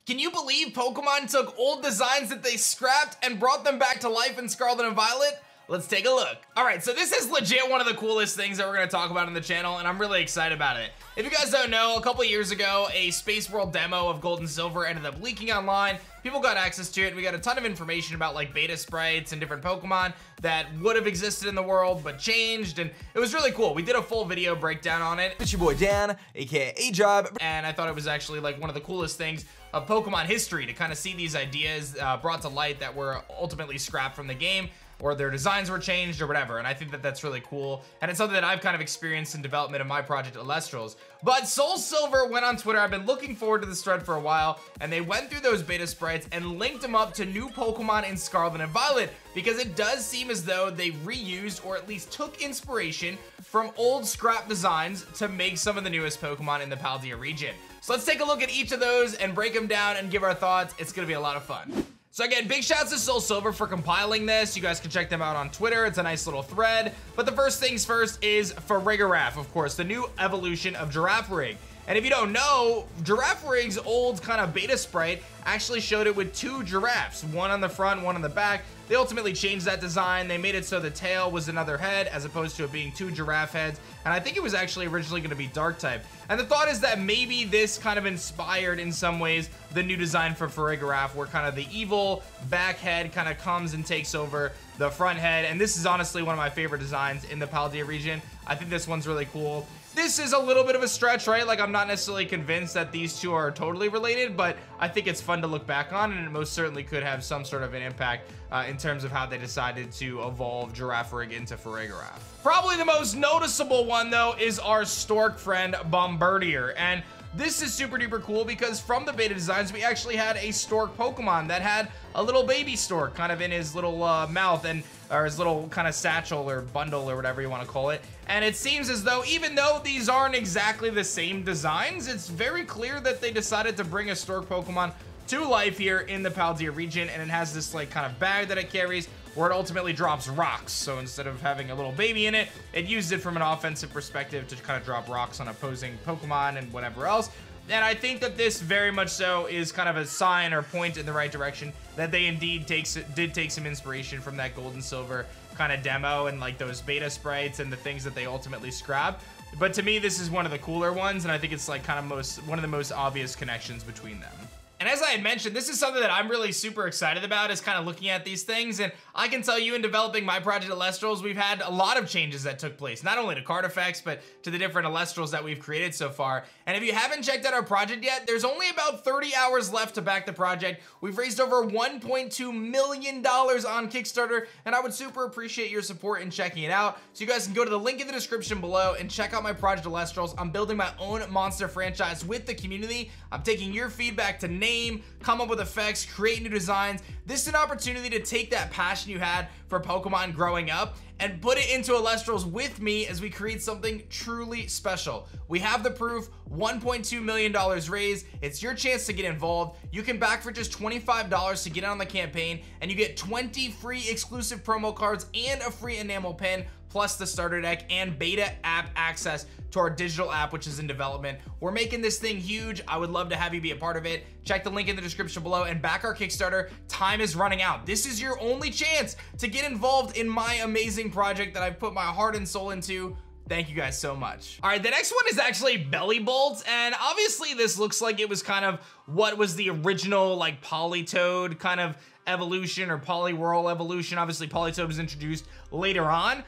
Can you believe Pokemon took old designs that they scrapped and brought them back to life in Scarlet and Violet? Let's take a look. All right, so this is legit one of the coolest things that we're gonna talk about on the channel, and I'm really excited about it. If you guys don't know, a couple years ago, a Space World demo of Gold and Silver ended up leaking online. People got access to it, and we got a ton of information about like beta sprites and different Pokemon that would have existed in the world but changed, and it was really cool. We did a full video breakdown on it. It's your boy Dan, aka A-Job, and I thought it was actually like one of the coolest things of Pokemon history to kind of see these ideas brought to light that were ultimately scrapped from the game, or their designs were changed or whatever, and I think that that's really cool, and it's something that I've kind of experienced in development of my project Elestrals. But Soul Silver went on Twitter. I've been looking forward to this thread for a while, and they went through those beta sprites and linked them up to new Pokemon in Scarlet and Violet, because it does seem as though they reused or at least took inspiration from old scrap designs to make some of the newest Pokemon in the Paldea region. So let's take a look at each of those and break them down and give our thoughts. It's gonna be a lot of fun. So again, big shouts to Soul Silver for compiling this. You guys can check them out on Twitter. It's a nice little thread. But the first things first is Farigiraf, of course, the new evolution of Girafarig. And if you don't know, Girafarig's old kind of beta sprite actually showed it with two giraffes, one on the front, one on the back. They ultimately changed that design. They made it so the tail was another head as opposed to it being two giraffe heads. And I think it was actually originally going to be dark type. And the thought is that maybe this kind of inspired in some ways the new design for Farigiraf, where kind of the evil back head kind of comes and takes over the front head. And this is honestly one of my favorite designs in the Paldea region. I think this one's really cool. This is a little bit of a stretch, right? Like, I'm not necessarily convinced that these two are totally related, but I think it's fun to look back on, and it most certainly could have some sort of an impact in terms of how they decided to evolve Girafarig into Farigiraf. Probably the most noticeable one, though, is our stork friend, Bombardier. And this is super duper cool because from the beta designs, we actually had a stork Pokemon that had a little baby stork kind of in his little mouth, or his little kind of satchel or bundle or whatever you want to call it. And it seems as though even though these aren't exactly the same designs, it's very clear that they decided to bring a stork Pokemon to life here in the Paldea region, and it has this like kind of bag that it carries where it ultimately drops rocks. So instead of having a little baby in it, it used it from an offensive perspective to kind of drop rocks on opposing Pokemon and whatever else. And I think that this very much so is kind of a sign or point in the right direction that they indeed did take some inspiration from that Gold and Silver kind of demo and like those beta sprites and the things that they ultimately scrapped. But to me, this is one of the cooler ones, and I think it's like kind of one of the most obvious connections between them. And as I had mentioned, this is something that I'm really super excited about, is kind of looking at these things. And I can tell you, in developing my project Elestrals, we've had a lot of changes that took place, not only to card effects, but to the different Elestrals that we've created so far. And if you haven't checked out our project yet, there's only about 30 hours left to back the project. We've raised over $1.2 million on Kickstarter, and I would super appreciate your support in checking it out. So you guys can go to the link in the description below and check out my project Elestrals. I'm building my own monster franchise with the community. I'm taking your feedback to name, come up with effects, create new designs. This is an opportunity to take that passion you had for Pokemon growing up and put it into Elestrals with me as we create something truly special. We have the proof, $1.2 million raised. It's your chance to get involved. You can back for just $25 to get in on the campaign, and you get 20 free exclusive promo cards and a free enamel pin, plus the starter deck and beta app access to our digital app, which is in development. We're making this thing huge. I would love to have you be a part of it. Check the link in the description below and back our Kickstarter. Time is running out. This is your only chance to get involved in my amazing project that I've put my heart and soul into. Thank you guys so much. All right, the next one is actually Bellibolt, and obviously this looks like it was kind of what was the original like Politoed kind of evolution or Poliwhirl evolution. Obviously Politoed was introduced later on.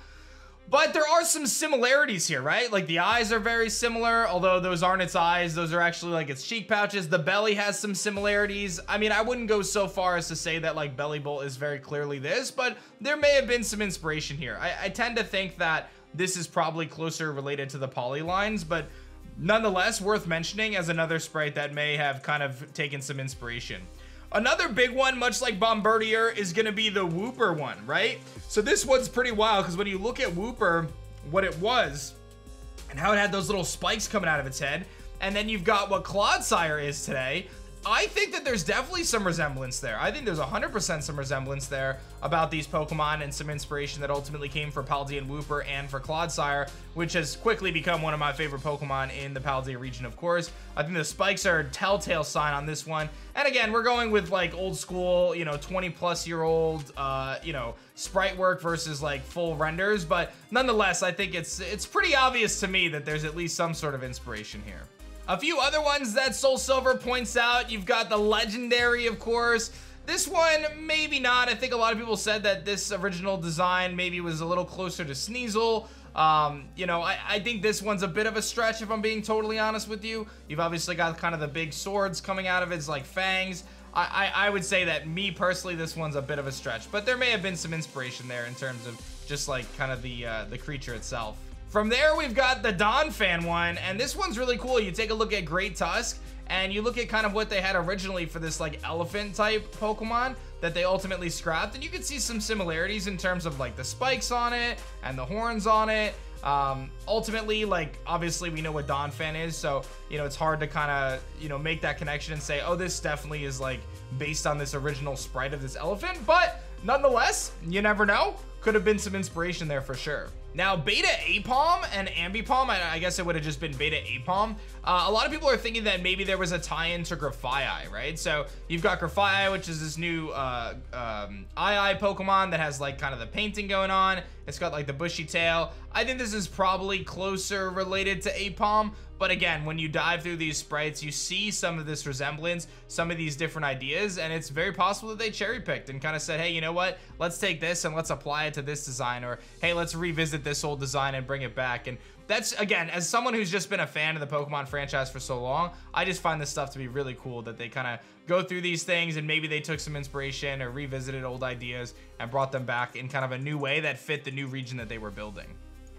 But there are some similarities here, right? Like the eyes are very similar, although those aren't its eyes. Those are actually like its cheek pouches. The belly has some similarities. I mean, I wouldn't go so far as to say that like Bellibolt is very clearly this, but there may have been some inspiration here. I tend to think that this is probably closer related to the poly lines, but nonetheless worth mentioning as another sprite that may have kind of taken some inspiration. Another big one, much like Bombardier, is gonna be the Wooper one, right? So this one's pretty wild because when you look at Wooper, what it was, and how it had those little spikes coming out of its head, and then you've got what Clodsire is today, I think that there's definitely some resemblance there. I think there's 100% some resemblance there about these Pokemon and some inspiration that ultimately came for Paldean Wooper and for Clodsire, which has quickly become one of my favorite Pokemon in the Paldea region, of course. I think the spikes are a telltale sign on this one. And again, we're going with like old school, you know, 20-plus-year-old, you know, sprite work versus like full renders. But nonetheless, I think it's pretty obvious to me that there's at least some sort of inspiration here. A few other ones that Soul Silver points out, you've got the Legendary, of course. This one, maybe not. I think a lot of people said that this original design maybe was a little closer to Sneasel. You know, I think this one's a bit of a stretch, if I'm being totally honest with you. You've obviously got kind of the big swords coming out of its like fangs. I would say that me personally, this one's a bit of a stretch, but there may have been some inspiration there in terms of just like kind of the creature itself. From there, we've got the Donphan one, and this one's really cool. You take a look at Great Tusk, and you look at kind of what they had originally for this like elephant type Pokemon that they ultimately scrapped, and you can see some similarities in terms of like the spikes on it and the horns on it. Ultimately, like obviously we know what Donphan is, so you know it's hard to kind of, you know, make that connection and say, oh, this definitely is like based on this original sprite of this elephant, but nonetheless, you never know. Could have been some inspiration there for sure. Now, Beta Apom and Ambipom, I guess it would have just been Beta Apom. A lot of people are thinking that maybe there was a tie-in to Grafaiai, right? So you've got Grafaiai, which is this new II Pokemon that has like kind of the painting going on. It's got like the bushy tail. I think this is probably closer related to Apom. But again, when you dive through these sprites, you see some of this resemblance, some of these different ideas, and it's very possible that they cherry picked and kind of said, hey, you know what? Let's take this and let's apply it to this design, or hey, let's revisit this old design and bring it back. And that's, again, as someone who's just been a fan of the Pokemon franchise for so long, I just find this stuff to be really cool that they kind of go through these things and maybe they took some inspiration or revisited old ideas and brought them back in kind of a new way that fit the new region that they were building.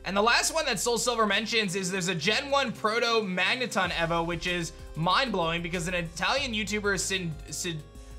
And the last one that Soul Silver mentions is there's a Gen 1 Proto Magneton Evo, which is mind-blowing because an Italian YouTuber,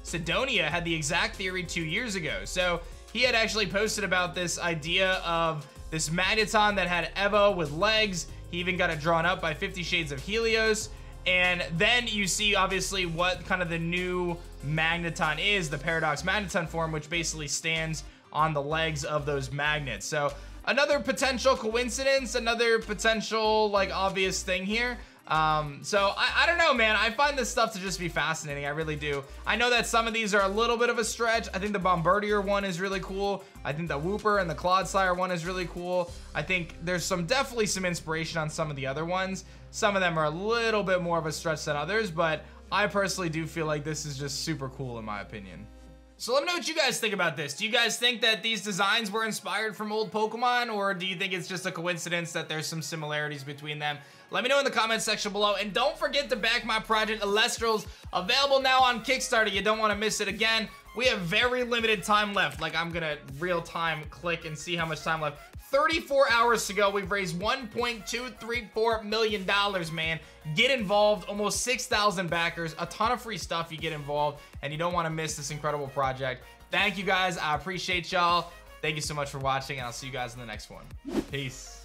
Sidonia, had the exact theory 2 years ago. So he had actually posted about this idea of this Magneton that had Evo with legs. He even got it drawn up by 50 Shades of Helios. And then you see, obviously, what kind of the new Magneton is, the Paradox Magneton form, which basically stands on the legs of those magnets. So another potential coincidence, another potential like obvious thing here. So I don't know, man. I find this stuff to just be fascinating. I really do. I know that some of these are a little bit of a stretch. I think the Bombardier one is really cool. I think the Wooper and the Clodsire one is really cool. I think there's definitely some inspiration on some of the other ones. Some of them are a little bit more of a stretch than others, but I personally do feel like this is just super cool in my opinion. So let me know what you guys think about this. Do you guys think that these designs were inspired from old Pokemon, or do you think it's just a coincidence that there's some similarities between them? Let me know in the comments section below, and don't forget to back my project Elestrals, available now on Kickstarter. You don't want to miss it. Again, we have very limited time left. Like, I'm gonna real time click and see how much time left. 34 hours to go. We've raised $1.234 million, man. Get involved. Almost 6,000 backers. A ton of free stuff. You get involved, and you don't want to miss this incredible project. Thank you, guys. I appreciate y'all. Thank you so much for watching, and I'll see you guys in the next one. Peace.